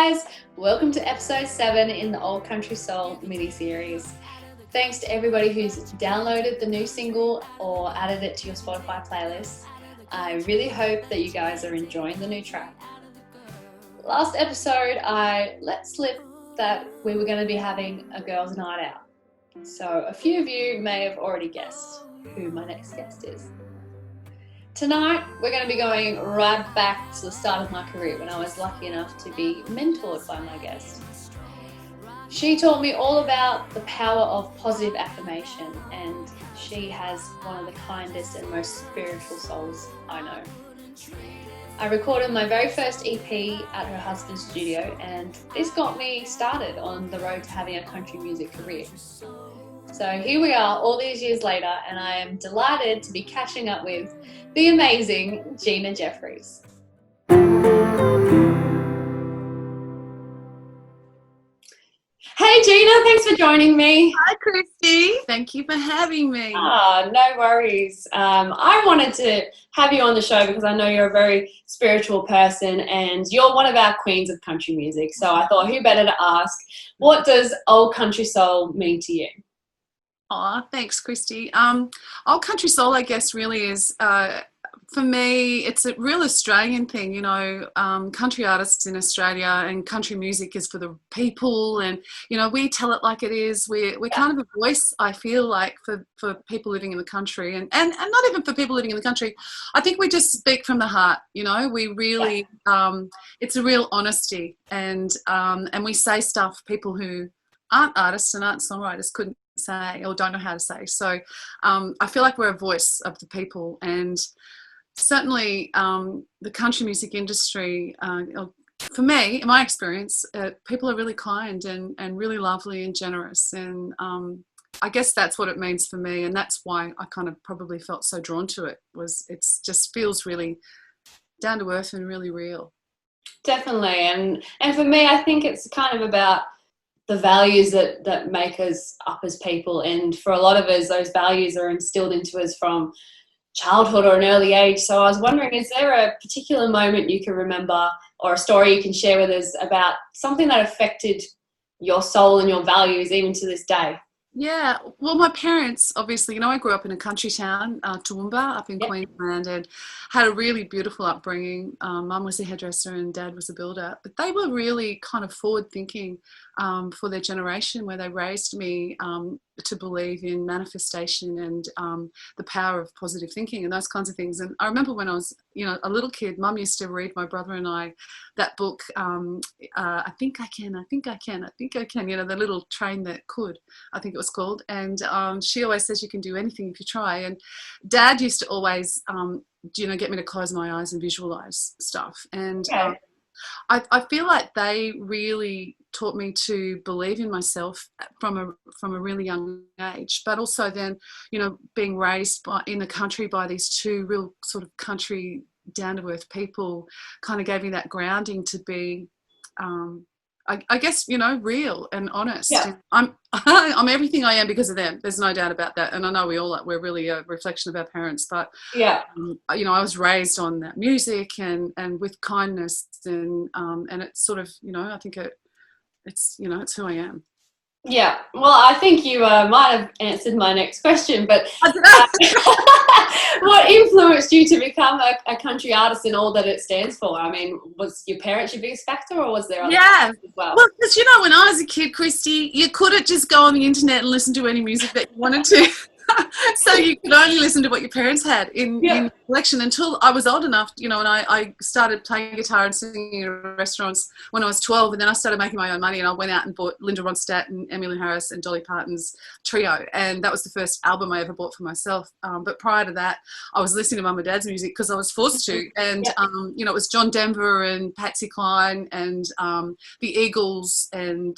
guys, welcome to episode 7 in the Old Country Soul mini-series. Thanks to everybody who's downloaded the new single or added it to your Spotify playlist. I really hope that you guys are enjoying the new track. Last episode, I let slip that we were going to be having a girls' night out. So a few of you may have already guessed who my next guest is. Tonight, we're going to be going right back to the start of my career when I was lucky enough to be mentored by my guest. She taught me all about the power of positive affirmation, and she has one of the kindest and most spiritual souls I know. I recorded my very first EP at her husband's studio, and this got me started on the road to having a country music career. So here we are all these years later, and I am delighted to be catching up with the amazing Gina Jeffreys. Hey Gina, thanks for joining me. Hi Christie, thank you for having me. No worries. I wanted to have you on the show because I know you're a very spiritual person and you're one of our queens of country music. So I thought who better to ask, what does old country soul mean to you? Oh, thanks, Christie. Old country soul, I guess, really is, for me, it's a real Australian thing. You know, country artists in Australia and country music is for the people, and you know, we tell it like it is. We're kind of a voice, I feel like, for people living in the country, and not even for people living in the country. I think we just speak from the heart. You know, we really, it's a real honesty, and we say stuff people who aren't artists and aren't songwriters couldn't say or don't know how to say. So I feel like we're a voice of the people, and certainly the country music industry, for me, in my experience, people are really kind and really lovely and generous, and I guess that's what it means for me, and that's why I kind of probably felt so drawn to it. It's just feels really down to earth and really real. Definitely, and for me, I think it's kind of about the values that make us up as people, and for a lot of us those values are instilled into us from childhood or an early age. So I was wondering, is there a particular moment you can remember or a story you can share with us about something that affected your soul and your values even to this day? Yeah, well, my parents, obviously, you know, I grew up in a country town, Toowoomba, up in Queensland, and had a really beautiful upbringing. Mum was a hairdresser and Dad was a builder, but they were really kind of forward-thinking for their generation, where they raised me to believe in manifestation and the power of positive thinking and those kinds of things. And I remember when I was, you know, a little kid, Mum used to read my brother and I that book, I think I can, you know, the little train that could, I think it was called. And she always says you can do anything if you try. And Dad used to always, you know, get me to close my eyes and visualize stuff. And I feel like they really taught me to believe in myself from a really young age, but also then, you know, being raised in the country by these two real sort of country down-to-earth people kind of gave me that grounding to be, I guess, you know, real and honest. Yeah. I'm everything I am because of them. There's no doubt about that. And I know we're really a reflection of our parents, but you know, I was raised on that music and with kindness, and it's sort of, you know, I think it's, you know, it's who I am. Yeah, well, I think you might have answered my next question, but what influenced you to become a country artist and all that it stands for? I mean, was your parents your biggest factor, or was there other factors as well? Well, because, you know, when I was a kid, Christy, you couldn't just go on the internet and listen to any music that you wanted to. So you could only listen to what your parents had in your collection until I was old enough, you know, and I started playing guitar and singing in restaurants when I was 12, and then I started making my own money, and I went out and bought Linda Ronstadt and Emmylou Harris and Dolly Parton's Trio, and that was the first album I ever bought for myself. But prior to that, I was listening to Mum and Dad's music because I was forced to, and you know, it was John Denver and Patsy Cline and the Eagles and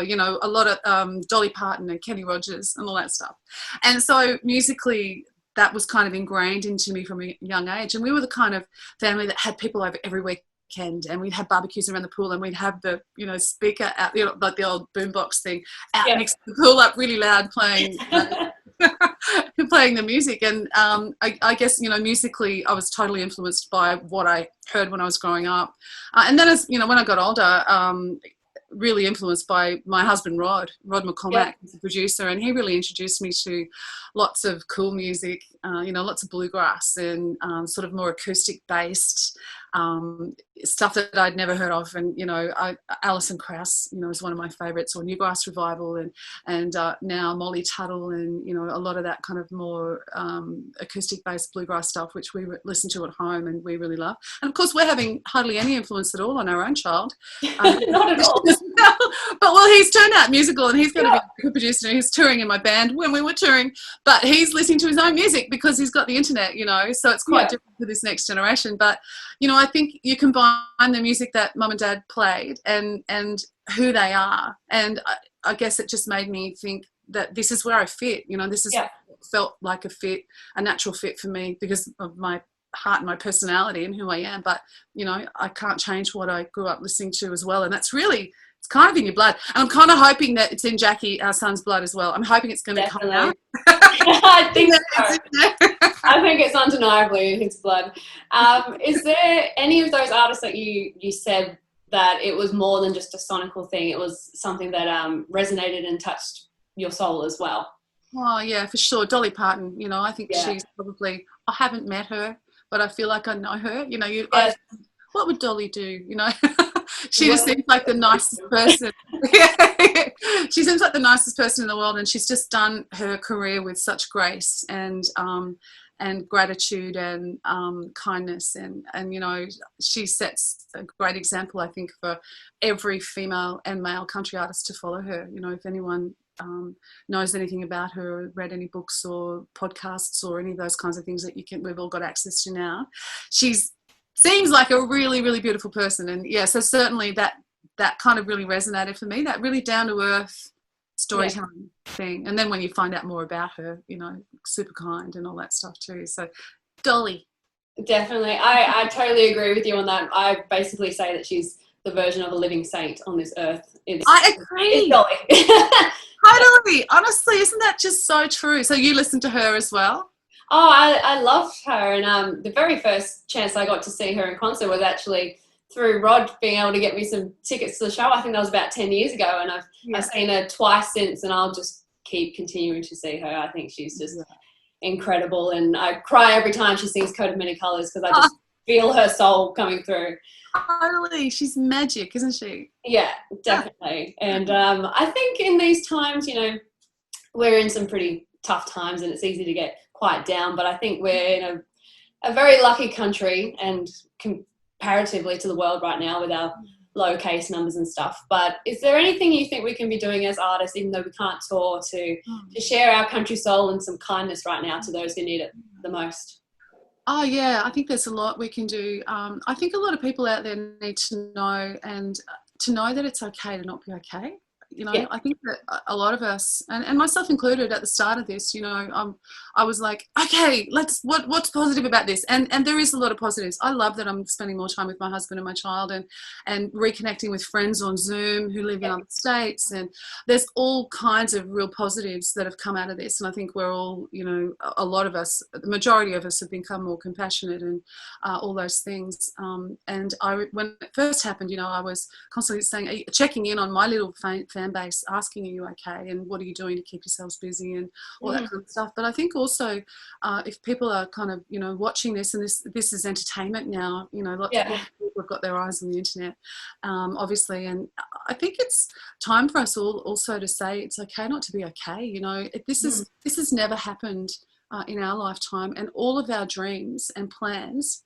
you know, a lot of Dolly Parton and Kenny Rogers and all that stuff. And so musically, that was kind of ingrained into me from a young age. And we were the kind of family that had people over every weekend, and we'd have barbecues around the pool, and we'd have the, you know, speaker out, you know, like the old boombox thing out next to the pool up really loud playing playing the music. And I guess, you know, musically I was totally influenced by what I heard when I was growing up. And then, as you know, when I got older, really influenced by my husband Rod McCormack, who's a producer, and he really introduced me to lots of cool music, you know, lots of bluegrass and sort of more acoustic based stuff that I'd never heard of. And, you know, Alison Krauss, you know, is one of my favourites, or Newgrass Revival, and now Molly Tuttle, and, you know, a lot of that kind of more acoustic based bluegrass stuff, which we listen to at home and we really love. And of course we're having hardly any influence at all on our own child. Not at all. But well, he's turned out musical, and he's going to be a producer, and he's touring in my band when we were touring, but he's listening to his own music because he's got the internet, you know, so it's quite different for this next generation. But, you know, I think you combine the music that mum and dad played and who they are, and I guess it just made me think that this is where I fit, you know, this is felt like a natural fit for me because of my heart and my personality and who I am. But, you know, I can't change what I grew up listening to as well, and that's really, it's kind of in your blood. And I'm kind of hoping that it's in Jackie, our son's, blood as well. I'm hoping it's going to come out. I think so. I think it's undeniably in his blood. Is there any of those artists that you said that it was more than just a sonical thing? It was something that resonated and touched your soul as well? Oh, yeah, for sure. Dolly Parton, you know, I think she's probably, I haven't met her, but I feel like I know her. You know, what would Dolly do, you know? She just seems like the nicest person. She seems like the nicest person in the world, and she's just done her career with such grace and gratitude and kindness, and you know, she sets a great example, I think, for every female and male country artist to follow her. You know, if anyone knows anything about her, or read any books or podcasts or any of those kinds of things that we've all got access to now, seems like a really, really beautiful person. And so certainly that kind of really resonated for me, that really down to earth storytelling thing. And then when you find out more about her, you know, super kind and all that stuff too. So Dolly. Definitely. I totally agree with you on that. I basically say that she's the version of a living saint on this earth. I agree. It's Dolly. Totally. Honestly, isn't that just so true? So you listen to her as well? Oh, I loved her, and the very first chance I got to see her in concert was actually through Rod being able to get me some tickets to the show. I think that was about 10 years ago, and I've seen her twice since, and I'll just keep continuing to see her. I think she's just incredible, and I cry every time she sings Coat of Many Colours because I just feel her soul coming through. Totally. She's magic, isn't she? Yeah, definitely. And I think in these times, you know, we're in some pretty tough times, and it's easy to get quite down, but I think we're in a very lucky country, and comparatively to the world right now with our low case numbers and stuff. But is there anything you think we can be doing as artists, even though we can't tour, to share our country soul and some kindness right now to those who need it the most? Oh yeah, I think there's a lot we can do. I think a lot of people out there need to know, and to know that it's okay to not be okay. You know, I think that a lot of us, and myself included, at the start of this, you know, I was like, okay, what's positive about this? And there is a lot of positives. I love that I'm spending more time with my husband and my child, and reconnecting with friends on Zoom who live in other states. And there's all kinds of real positives that have come out of this. And I think we're all, you know, a lot of us, the majority of us, have become more compassionate and all those things. And when it first happened, you know, I was constantly saying, checking in on my little fan base, asking, are you okay, and what are you doing to keep yourselves busy, and all that kind of stuff. But I think also if people are kind of, you know, watching this, and this is entertainment now, you know, lots of people have got their eyes on the internet, obviously, and I think it's time for us all also to say it's okay not to be okay. You know, this has never happened in our lifetime, and all of our dreams and plans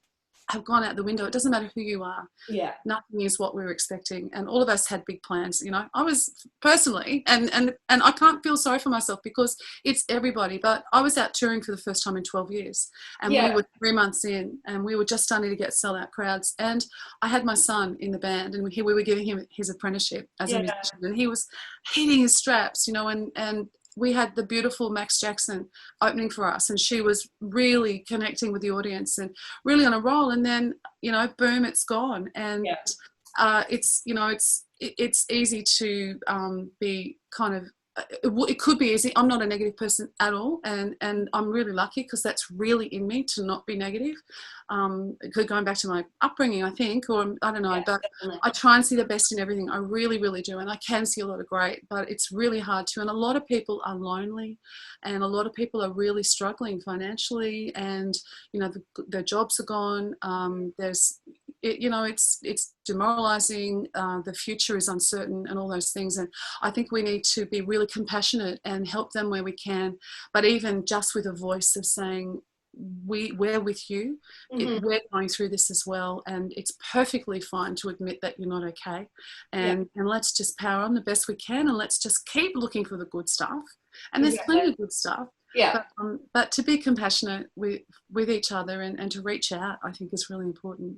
have gone out the window. It doesn't matter who you are. Yeah. Nothing is what we were expecting. And all of us had big plans. You know, I was personally, and I can't feel sorry for myself because it's everybody, but I was out touring for the first time in 12 years. And we were 3 months in, and we were just starting to get sellout crowds. And I had my son in the band, and we were giving him his apprenticeship as a musician. And he was hitting his straps, you know, and we had the beautiful Max Jackson opening for us, and she was really connecting with the audience and really on a roll. And then, you know, boom, it's gone. And it's, you know, it's easy to be kind of it could be easy. I'm not a negative person at all, and I'm really lucky because that's really in me to not be negative. Going back to my upbringing, I think, or I don't know, but definitely. I try and see the best in everything. I really, really do, and I can see a lot of great, but it's really hard to. And a lot of people are lonely, and a lot of people are really struggling financially, and their jobs are gone. It's demoralizing. The future is uncertain, and all those things. And I think we need to be really compassionate and help them where we can. But even just with a voice of saying, we're with you. Mm-hmm. We're going through this as well, and it's perfectly fine to admit that you're not okay. And let's just power on the best we can, and let's just keep looking for the good stuff. And there's plenty of good stuff. Yeah. But to be compassionate with each other and to reach out, I think is really important.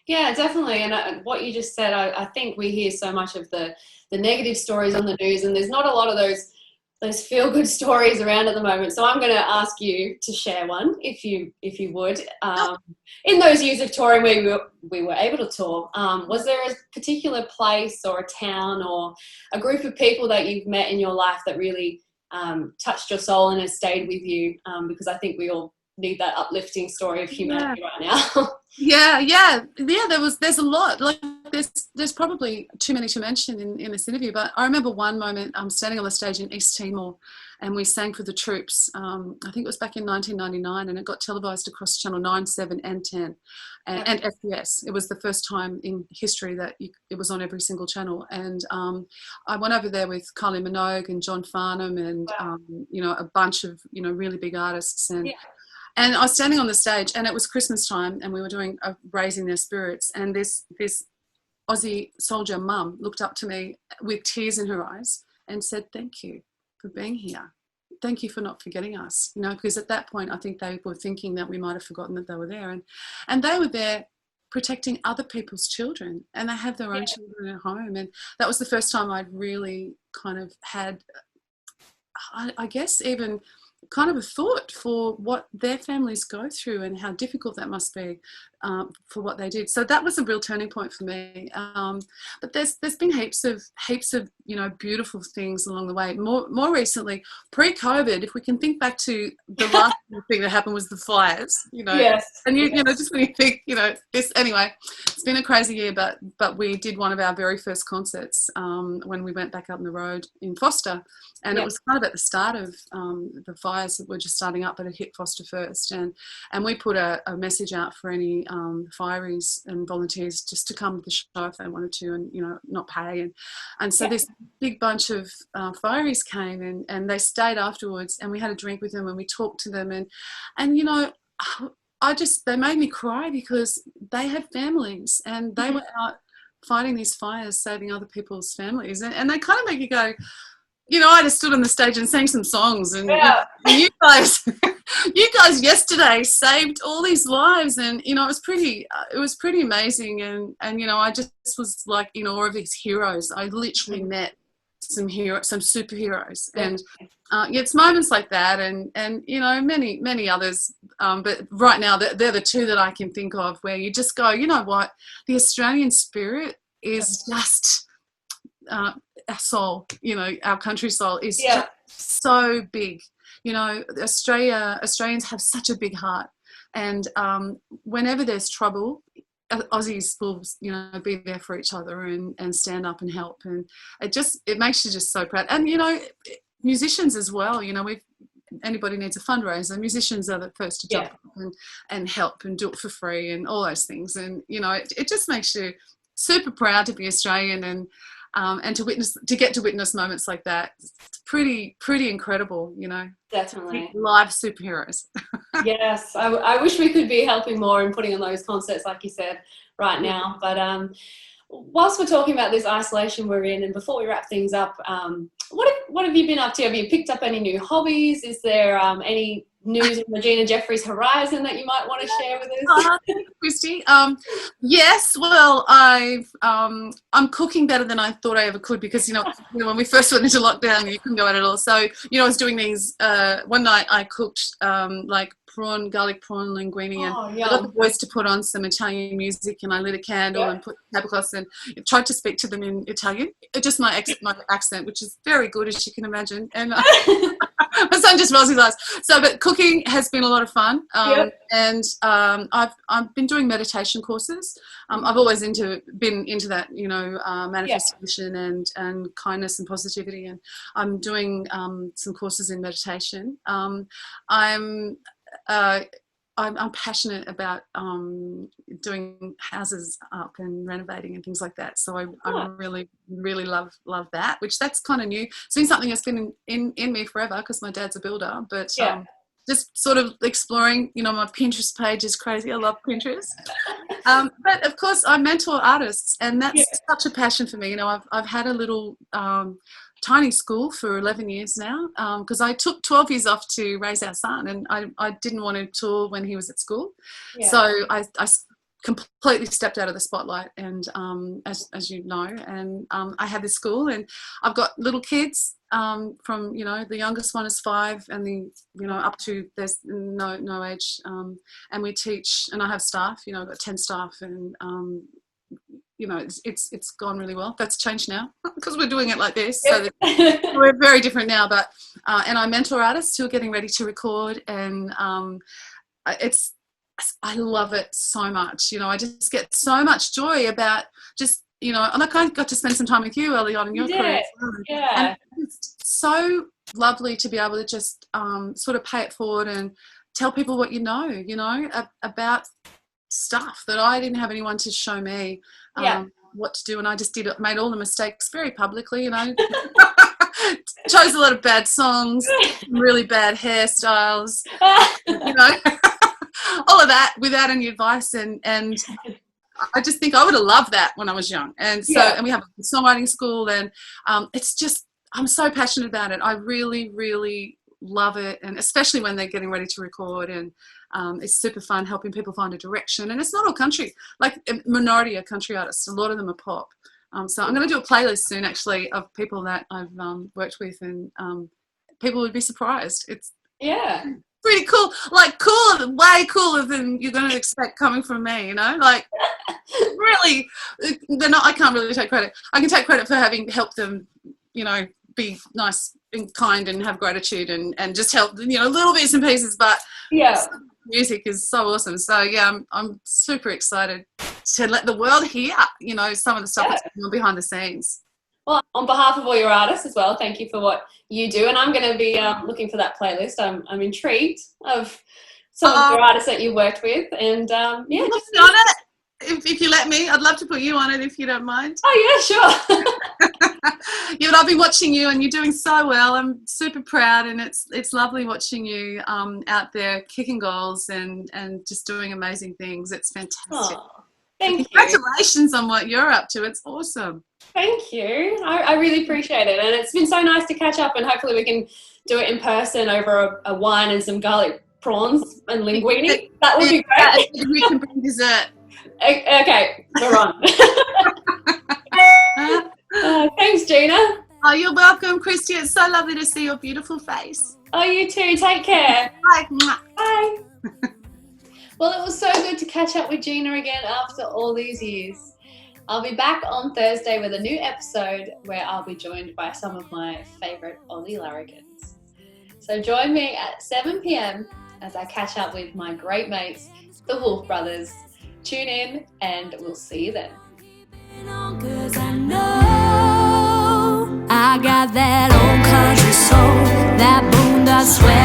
Yeah, definitely. And what you just said, I think we hear so much of the negative stories on the news, and there's not a lot of those feel-good stories around at the moment. So I'm going to ask you to share one, if you would. In those years of touring where we were able to tour, was there a particular place or a town or a group of people that you've met in your life that really touched your soul and has stayed with you? Because I think we all need that uplifting story of humanity right now. There's a lot. Like there's probably too many to mention in this interview, but I remember one moment I'm standing on the stage in East Timor, and we sang for the troops. I think it was back in 1999, and it got televised across Channel 9, 7 and 10 and SBS. It was the first time in history that it was on every single channel. And I went over there with Kylie Minogue and John Farnham and a bunch of really big artists. And I was standing on the stage, and it was Christmas time, and we were doing raising their spirits. And this Aussie soldier mum looked up to me with tears in her eyes and said, "Thank you for being here. Thank you for not forgetting us." Because at that point, I think they were thinking that we might have forgotten that they were there, and they were there protecting other people's children, and they have their own children at home. And that was the first time I'd really kind of had, I guess, even kind of a thought for what their families go through and how difficult that must be for what they did. So that was a real turning point for me. But there's been heaps of beautiful things along the way. More recently, pre-COVID, if we can think back to the last thing that happened was the fires. Yes. And just when you think this anyway, it's been a crazy year. But we did one of our very first concerts when we went back up on the road in Foster. And it was kind of at the start of the fires that were just starting up, but it hit Foster first. And we put a message out for any fireys and volunteers just to come to the show if they wanted to, and not pay. And so this big bunch of fireys came, and they stayed afterwards, and we had a drink with them, and we talked to them, and they made me cry because they had families, and they were out fighting these fires, saving other people's families, and they kind of make you go, I just stood on the stage and sang some songs, and you guys yesterday saved all these lives, and it was pretty amazing, and I just was like in awe of these heroes. I literally met some superheroes, and it's moments like that, and many others, but right now they're the two that I can think of where you just go, what, the Australian spirit is just our soul, our country soul is just so big. Australians have such a big heart, and whenever there's trouble, Aussies will be there for each other and stand up and help, and it makes you just so proud. And musicians as well, anybody needs a fundraiser, musicians are the first to jump up and help and do it for free and all those things, and it just makes you super proud to be Australian, and to get to witness moments like that. It's pretty incredible, Definitely. Live superheroes. Yes, I wish we could be helping more and putting on those concerts like you said right now. But whilst we're talking about this isolation we're in, and before we wrap things up, what have you been up to? Have you picked up any new hobbies? Is there any news on the Gina Jeffreys horizon that you might want to share with us? Christie. Yes, well, I'm cooking better than I thought I ever could, because when we first went into lockdown, you couldn't go out at all. So I was doing these. One night I cooked like garlic prawn linguine, and Oh, I yum. got the boys to put on some Italian music, and I lit a candle and put tablecloths and tried to speak to them in Italian. Just my accent, which is very good, as you can imagine, and my son just rolls his eyes. So, but cooking has been a lot of fun, and I've been doing meditation courses. I've always been into that, manifestation and kindness and positivity, and I'm doing some courses in meditation. I'm passionate about doing houses up and renovating and things like that. So I really, really love that, which that's kind of new. It's been something that's been in me forever because my dad's a builder, but just sort of exploring, my Pinterest page is crazy. I love Pinterest. But of course I mentor artists, and that's such a passion for me. I've had a little tiny school for 11 years now, because I took 12 years off to raise our son, and I didn't want to tour when he was at school. So I completely stepped out of the spotlight, and as you know, and I have this school, and I've got little kids from the youngest one is 5, and the up to there's no age, and we teach, and I have staff. I've got 10 staff, and it's gone really well. That's changed now because we're doing it like this. So we're very different now. But and I mentor artists who are getting ready to record, and I love it so much. I just get so much joy about just like I got to spend some time with you early on in your career. And it's so lovely to be able to just sort of pay it forward and tell people what about stuff that I didn't have anyone to show me what to do, and I just made all the mistakes very publicly, chose a lot of bad songs, really bad hairstyles, all of that without any advice, and I just think I would have loved that when I was young. And so and we have a songwriting school, and it's just, I'm so passionate about it. I really, really love it, and especially when they're getting ready to record, and it's super fun helping people find a direction. And it's not all country, like a minority are country artists, a lot of them are pop. So I'm going to do a playlist soon actually of people that I've worked with, and people would be surprised. It's pretty cool, like way cooler than you're going to expect coming from me, like really, I can't really take credit. I can take credit for having helped them, be nice and kind and have gratitude and just help, little bits and pieces, but music is so awesome. So I'm super excited to let the world hear, some of the stuff that's going on behind the scenes. Well, on behalf of all your artists as well, thank you for what you do, and I'm going to be looking for that playlist. I'm intrigued of some of your artists that you worked with, and just on it. If you let me, I'd love to put you on it if you don't mind. Oh yeah, sure. But I've been watching you, and you're doing so well. I'm super proud, and it's lovely watching you out there kicking goals and just doing amazing things. It's fantastic. Oh, thank you. Congratulations on what you're up to. It's awesome. Thank you. I really appreciate it, and it's been so nice to catch up, and hopefully we can do it in person over a wine and some garlic prawns and linguine. That would be great. We can bring dessert. Okay, we're on. Thanks, Gina. Oh, you're welcome, Christie. It's so lovely to see your beautiful face. Oh, you too. Take care. Bye. Bye. Well, it was so good to catch up with Gina again after all these years. I'll be back on Thursday with a new episode where I'll be joined by some of my favourite Aussie Larrikins. So join me at 7 p.m. as I catch up with my great mates, the Wolfe Brothers. Tune in, and we'll see you then. 'Cause I know I got that old country soul, that boondock sweat.